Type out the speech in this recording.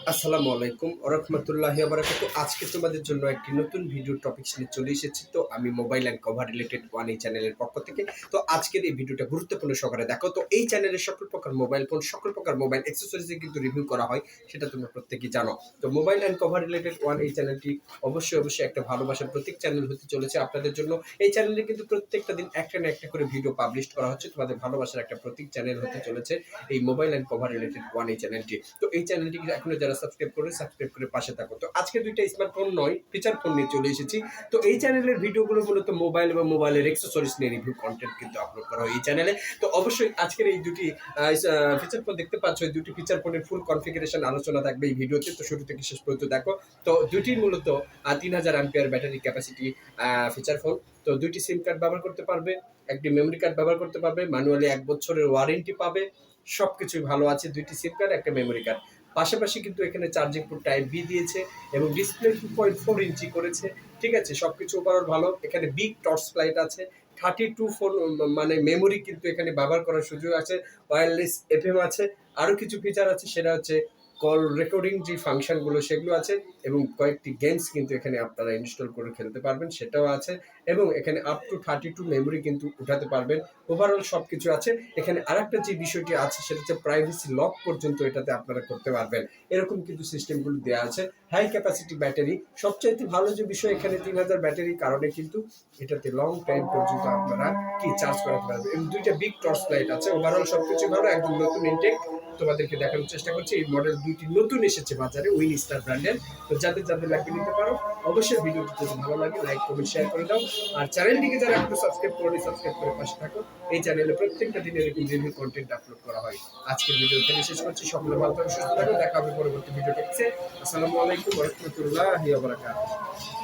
আসসালামু আলাইকুম ওরহমতুল্লাহি ওয়াবারাকাতু। আজকে তোমাদের জন্য একটি নতুন ভিডিও টপিক নিয়ে চলে এসেছি। তো আমি mobile and cover related one এই চ্যানেলের পক্ষ থেকে। তো আজকের এই ভিডিওটা গুরুত্বপূর্ণ সহকারে দেখো। তো এই চ্যানেলে সকল প্রকার মোবাইল ফোন, সকল প্রকার মোবাইল অ্যাক্সেসরিজে কিন্তু রিভিউ করা হয়, সেটা তোমরা প্রত্যেকেই জানো। তো mobile and cover related one এই চ্যানেলটি অবশ্যই একটা ভালোবাসার প্রতীক চ্যানেল হতে চলেছে আপনাদের জন্য। এই চ্যানেলে কিন্তু প্রত্যেকটা দিন একটা না একটা করে ভিডিও পাবলিশ করা হচ্ছে, তোমাদের ভালোবাসার একটা প্রতীক চ্যানেল হতে চলেছে এই mobile and cover related one এই চ্যানেলটি। তো এই চ্যানেলটি এখনো যারা সাবস্ক্রাইব করে পাশে থাকো। তো আজকে দুইটা স্মার্টফোন নয়, ফিচার ফোন নিয়ে চলে এসেছি। তো এই চ্যানেলের ভিডিওগুলো মূলত মোবাইল এবং মোবাইলের অ্যাক্সেসরিজ নিয়ে রিভিউ কন্টেন্ট কিন্তু আপলোড করা হয় এই চ্যানেলে। তো অবশ্যই আজকের এই দুটি ফিচার ফোন দেখতে পাচ্ছ, এই দুটি ফিচার ফোনের ফুল কনফিগারেশন আলোচনা থাকবে এই ভিডিওতে। তো শুরু থেকে শেষ পর্যন্ত দেখো। তো দুটির মূলত 3000 ampere battery capacity feature phone. তো দুইটি সিম কার্ড ব্যবহার করতে পারবে, একটি মেমরি কার্ড ব্যবহার করতে পারবে, ম্যানুয়ালি 1 বছরের ওয়ারেন্টি পাবে। সবকিছুই ভালো আছে, দুইটি সিম কার্ড, একটা মেমরি কার্ড। পাশাপাশি কিন্তু এখানে চার্জিং পোর্ট টাইপ বি দিয়েছে এবং ডিসপ্লে 2.4 ইঞ্চি করেছে। ঠিক আছে, সবকিছু ওভারঅল ভালো। এখানে বিগ টর্চ লাইট আছে, 32 ফোন মানে মেমোরি কিন্তু এখানে ব্যবহার করার সুযোগ আছে, ওয়্যারলেস এফএম আছে, আরো কিছু ফিচার আছে, সেটা হচ্ছে কল রেকর্ডিং যে ফাংশনগুলো সেগুলো আছে, এবং কয়েকটি গেমস কিন্তু এখানে আপনারা ইনস্টল করে খেলতে পারবেন, সেটাও আছে। এবং এখানে আপ টু 32 মেমোরি কিন্তু উঠাতে পারবেন। ওভারঅল সবকিছু আছে। এখানে আরেকটা যে বিষয়টি আছে সেটা হচ্ছে প্রাইভেসি লক পর্যন্ত এটাতে আপনারা করতে পারবেন, এরকম কিন্তু সিস্টেমগুলো দেওয়া আছে। হাই ক্যাপাসিটি ব্যাটারি, সবচাইতে ভালো যে বিষয় এখানে 3000 ব্যাটারির কারণে কিন্তু এটাতে লং টাইম পর্যন্ত আপনারা চার্জ করাতে পারবেন। এবং দুইটা বিগ টর্চ লাইট আছে। ওভারঅল সবকিছু ভালো, একদম নতুন ইনটেক। তোমাদেরকে দেখানোর চেষ্টা করছি। এই মডেল দুইটি নতুন এসেছে বাজারে, উইন স্টার ব্র্যান্ডের। তো যাদের যাদের লাগবে নিতে পারো। অবশ্যই ভিডিওটি যদি ভালো লাগে লাইক কমেন্ট শেয়ার করে দাও। আর চ্যানেলটিকে যারা এখনো সাবস্ক্রাইব করেনি, সাবস্ক্রাইব করে পাশে থাকো। এই চ্যানেলে প্রত্যেকটা দিনের এরকম রিভিউ কন্টেন্ট আপলোড করা হয়। আজকের ভিডিও এখানে শেষ করছি। সকলে ভালো থাকো, সুস্থ থাকো। দেখা হবে পরবর্তী ভিডিওতে। আসসালামু আলাইকুম ওয়া রাহমাতুল্লাহি ওয়া বারাকাতুহু।